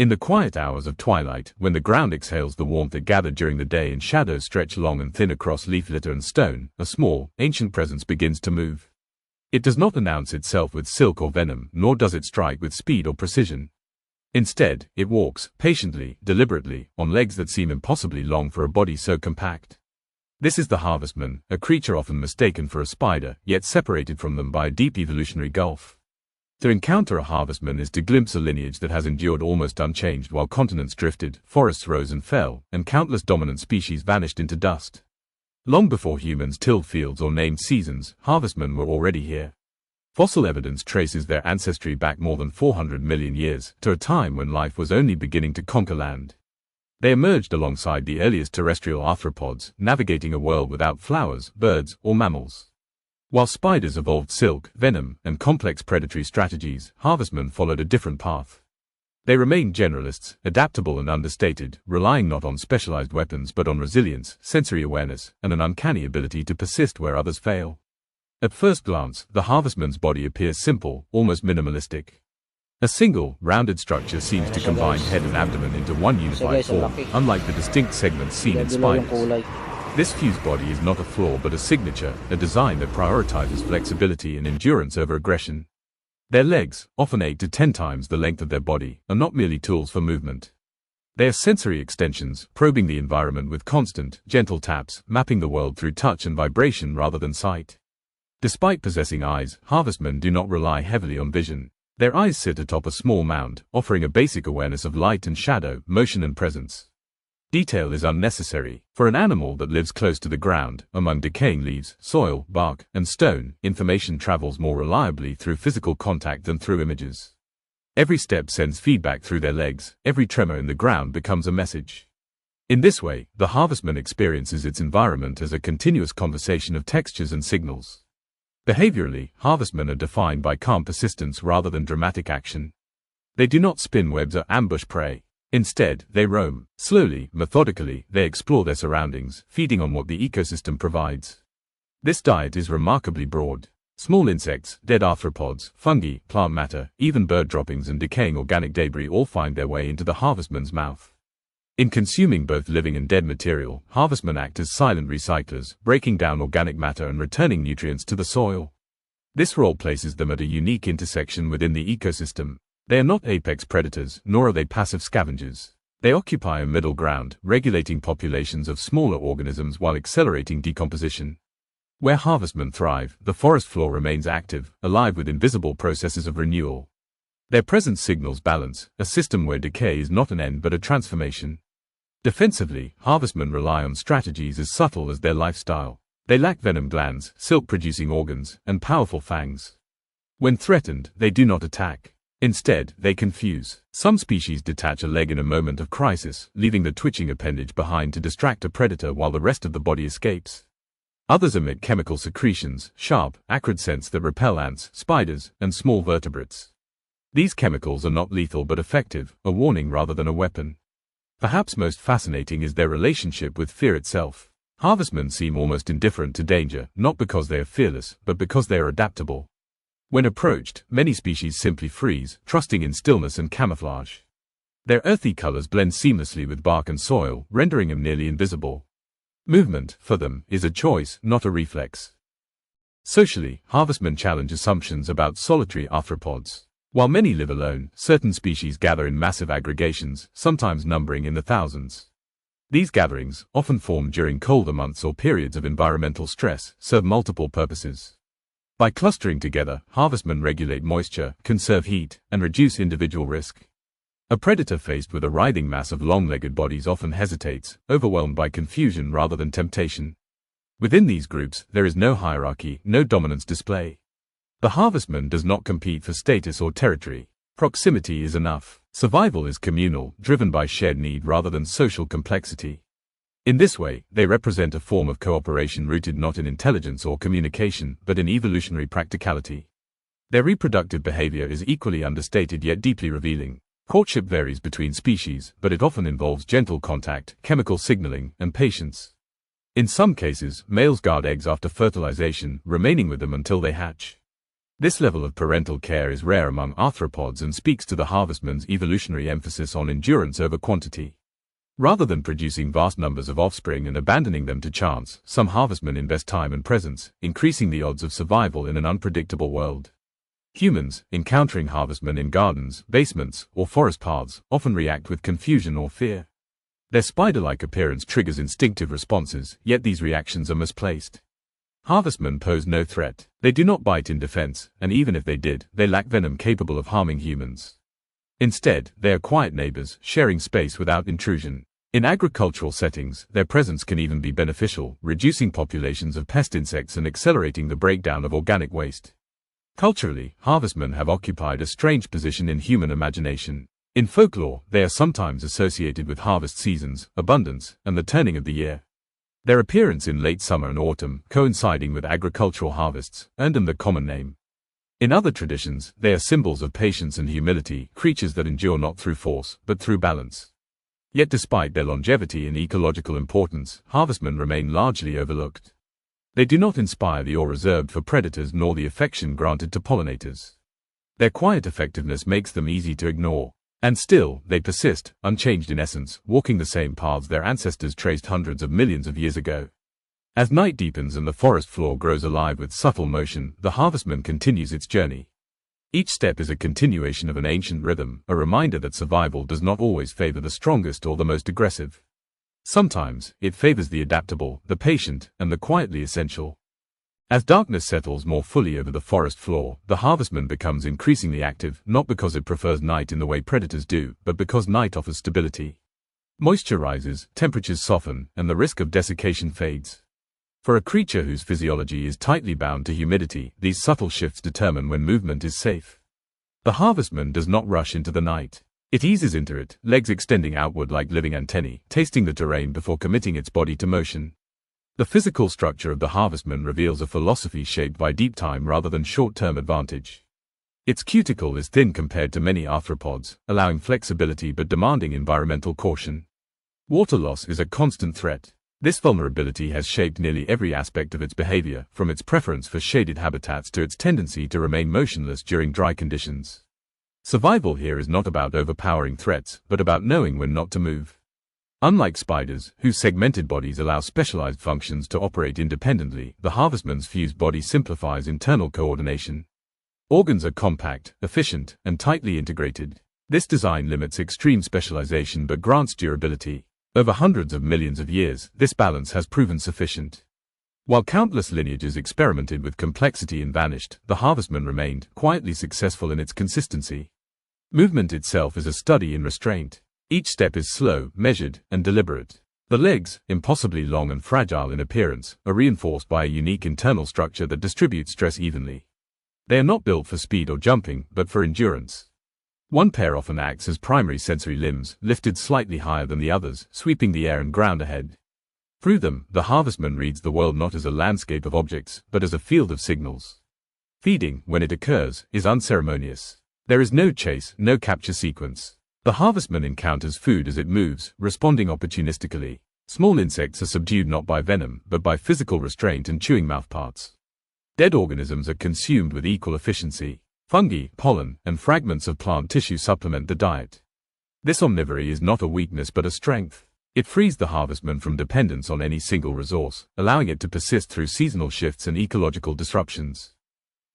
In the quiet hours of twilight, when the ground exhales the warmth it gathered during the day and shadows stretch long and thin across leaf litter and stone, a small, ancient presence begins to move. It does not announce itself with silk or venom, nor does it strike with speed or precision. Instead, it walks, patiently, deliberately, on legs that seem impossibly long for a body so compact. This is the harvestman, a creature often mistaken for a spider, yet separated from them by a deep evolutionary gulf. To encounter a harvestman is to glimpse a lineage that has endured almost unchanged while continents drifted, forests rose and fell, and countless dominant species vanished into dust. Long before humans tilled fields or named seasons, harvestmen were already here. Fossil evidence traces their ancestry back more than 400 million years, to a time when life was only beginning to conquer land. They emerged alongside the earliest terrestrial arthropods, navigating a world without flowers, birds, or mammals. While spiders evolved silk, venom, and complex predatory strategies, harvestmen followed a different path. They remained generalists, adaptable and understated, relying not on specialized weapons but on resilience, sensory awareness, and an uncanny ability to persist where others fail. At first glance, the harvestman's body appears simple, almost minimalistic. A single, rounded structure seems to combine head and abdomen into one unified form, unlike the distinct segments seen in spiders. This fused body is not a flaw but a signature, a design that prioritizes flexibility and endurance over aggression. Their legs, often 8 to 10 times the length of their body, are not merely tools for movement. They are sensory extensions, probing the environment with constant, gentle taps, mapping the world through touch and vibration rather than sight. Despite possessing eyes, harvestmen do not rely heavily on vision. Their eyes sit atop a small mound, offering a basic awareness of light and shadow, motion and presence. Detail is unnecessary. For an animal that lives close to the ground, among decaying leaves, soil, bark, and stone, information travels more reliably through physical contact than through images. Every step sends feedback through their legs, every tremor in the ground becomes a message. In this way, the harvestman experiences its environment as a continuous conversation of textures and signals. Behaviorally, harvestmen are defined by calm persistence rather than dramatic action. They do not spin webs or ambush prey. Instead, they roam. Slowly, methodically, they explore their surroundings, feeding on what the ecosystem provides. This diet is remarkably broad. Small insects, dead arthropods, fungi, plant matter, even bird droppings and decaying organic debris all find their way into the harvestman's mouth. In consuming both living and dead material, harvestmen act as silent recyclers, breaking down organic matter and returning nutrients to the soil. This role places them at a unique intersection within the ecosystem. They are not apex predators, nor are they passive scavengers. They occupy a middle ground, regulating populations of smaller organisms while accelerating decomposition. Where harvestmen thrive, the forest floor remains active, alive with invisible processes of renewal. Their presence signals balance, a system where decay is not an end but a transformation. Defensively, harvestmen rely on strategies as subtle as their lifestyle. They lack venom glands, silk-producing organs, and powerful fangs. When threatened, they do not attack. Instead, they confuse. Some species detach a leg in a moment of crisis, leaving the twitching appendage behind to distract a predator while the rest of the body escapes. Others emit chemical secretions, sharp, acrid scents that repel ants, spiders, and small vertebrates. These chemicals are not lethal but effective, a warning rather than a weapon. Perhaps most fascinating is their relationship with fear itself. Harvestmen seem almost indifferent to danger, not because they are fearless, but because they are adaptable. When approached, many species simply freeze, trusting in stillness and camouflage. Their earthy colors blend seamlessly with bark and soil, rendering them nearly invisible. Movement, for them, is a choice, not a reflex. Socially, harvestmen challenge assumptions about solitary arthropods. While many live alone, certain species gather in massive aggregations, sometimes numbering in the thousands. These gatherings, often formed during colder months or periods of environmental stress, serve multiple purposes. By clustering together, harvestmen regulate moisture, conserve heat, and reduce individual risk. A predator faced with a writhing mass of long-legged bodies often hesitates, overwhelmed by confusion rather than temptation. Within these groups, there is no hierarchy, no dominance display. The harvestman does not compete for status or territory. Proximity is enough. Survival is communal, driven by shared need rather than social complexity. In this way, they represent a form of cooperation rooted not in intelligence or communication, but in evolutionary practicality. Their reproductive behavior is equally understated yet deeply revealing. Courtship varies between species, but it often involves gentle contact, chemical signaling, and patience. In some cases, males guard eggs after fertilization, remaining with them until they hatch. This level of parental care is rare among arthropods and speaks to the harvestman's evolutionary emphasis on endurance over quantity. Rather than producing vast numbers of offspring and abandoning them to chance, some harvestmen invest time and presence, increasing the odds of survival in an unpredictable world. Humans, encountering harvestmen in gardens, basements, or forest paths, often react with confusion or fear. Their spider-like appearance triggers instinctive responses, yet these reactions are misplaced. Harvestmen pose no threat. They do not bite in defense, and even if they did, they lack venom capable of harming humans. Instead, they are quiet neighbors, sharing space without intrusion. In agricultural settings, their presence can even be beneficial, reducing populations of pest insects and accelerating the breakdown of organic waste. Culturally, harvestmen have occupied a strange position in human imagination. In folklore, they are sometimes associated with harvest seasons, abundance, and the turning of the year. Their appearance in late summer and autumn, coinciding with agricultural harvests, earned them the common name. In other traditions, they are symbols of patience and humility, creatures that endure not through force, but through balance. Yet despite their longevity and ecological importance, harvestmen remain largely overlooked. They do not inspire the awe reserved for predators nor the affection granted to pollinators. Their quiet effectiveness makes them easy to ignore. And still, they persist, unchanged in essence, walking the same paths their ancestors traced hundreds of millions of years ago. As night deepens and the forest floor grows alive with subtle motion, the harvestman continues its journey. Each step is a continuation of an ancient rhythm, a reminder that survival does not always favor the strongest or the most aggressive. Sometimes, it favors the adaptable, the patient, and the quietly essential. As darkness settles more fully over the forest floor, the harvestman becomes increasingly active, not because it prefers night in the way predators do, but because night offers stability. Moisture rises, temperatures soften, and the risk of desiccation fades. For a creature whose physiology is tightly bound to humidity, these subtle shifts determine when movement is safe. The harvestman does not rush into the night. It eases into it, legs extending outward like living antennae, tasting the terrain before committing its body to motion. The physical structure of the harvestman reveals a philosophy shaped by deep time rather than short-term advantage. Its cuticle is thin compared to many arthropods, allowing flexibility but demanding environmental caution. Water loss is a constant threat. This vulnerability has shaped nearly every aspect of its behavior, from its preference for shaded habitats to its tendency to remain motionless during dry conditions. Survival here is not about overpowering threats, but about knowing when not to move. Unlike spiders, whose segmented bodies allow specialized functions to operate independently, the harvestman's fused body simplifies internal coordination. Organs are compact, efficient, and tightly integrated. This design limits extreme specialization but grants durability. Over hundreds of millions of years, this balance has proven sufficient. While countless lineages experimented with complexity and vanished, the harvestman remained quietly successful in its consistency. Movement itself is a study in restraint. Each step is slow, measured, and deliberate. The legs, impossibly long and fragile in appearance, are reinforced by a unique internal structure that distributes stress evenly. They are not built for speed or jumping, but for endurance. One pair often acts as primary sensory limbs, lifted slightly higher than the others, sweeping the air and ground ahead. Through them, the harvestman reads the world not as a landscape of objects, but as a field of signals. Feeding, when it occurs, is unceremonious. There is no chase, no capture sequence. The harvestman encounters food as it moves, responding opportunistically. Small insects are subdued not by venom, but by physical restraint and chewing mouthparts. Dead organisms are consumed with equal efficiency. Fungi, pollen, and fragments of plant tissue supplement the diet. This omnivory is not a weakness but a strength. It frees the harvestman from dependence on any single resource, allowing it to persist through seasonal shifts and ecological disruptions.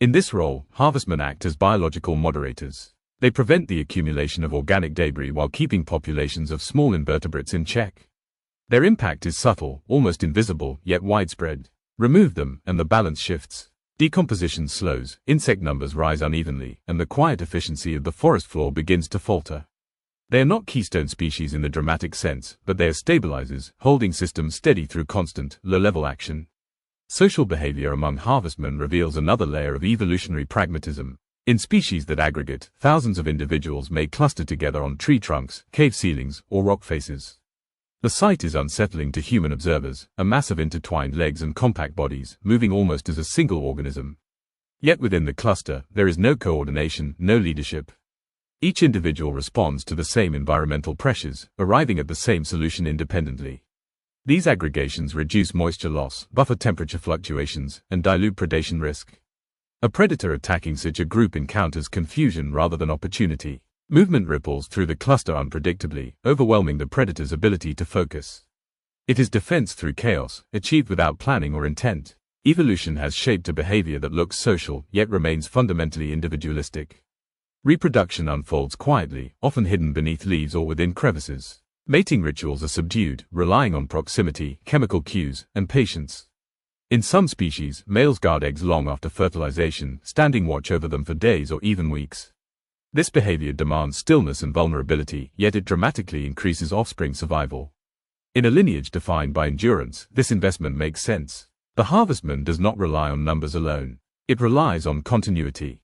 In this role, harvestmen act as biological moderators. They prevent the accumulation of organic debris while keeping populations of small invertebrates in check. Their impact is subtle, almost invisible, yet widespread. Remove them, and the balance shifts. Decomposition slows, insect numbers rise unevenly, and the quiet efficiency of the forest floor begins to falter. They are not keystone species in the dramatic sense, but they are stabilizers, holding systems steady through constant, low-level action. Social behavior among harvestmen reveals another layer of evolutionary pragmatism. In species that aggregate, thousands of individuals may cluster together on tree trunks, cave ceilings, or rock faces. The sight is unsettling to human observers, a mass of intertwined legs and compact bodies, moving almost as a single organism. Yet within the cluster, there is no coordination, no leadership. Each individual responds to the same environmental pressures, arriving at the same solution independently. These aggregations reduce moisture loss, buffer temperature fluctuations, and dilute predation risk. A predator attacking such a group encounters confusion rather than opportunity. Movement ripples through the cluster unpredictably, overwhelming the predator's ability to focus. It is defense through chaos, achieved without planning or intent. Evolution has shaped a behavior that looks social, yet remains fundamentally individualistic. Reproduction unfolds quietly, often hidden beneath leaves or within crevices. Mating rituals are subdued, relying on proximity, chemical cues, and patience. In some species, males guard eggs long after fertilization, standing watch over them for days or even weeks. This behavior demands stillness and vulnerability, yet it dramatically increases offspring survival. In a lineage defined by endurance, this investment makes sense. The harvestman does not rely on numbers alone. It relies on continuity.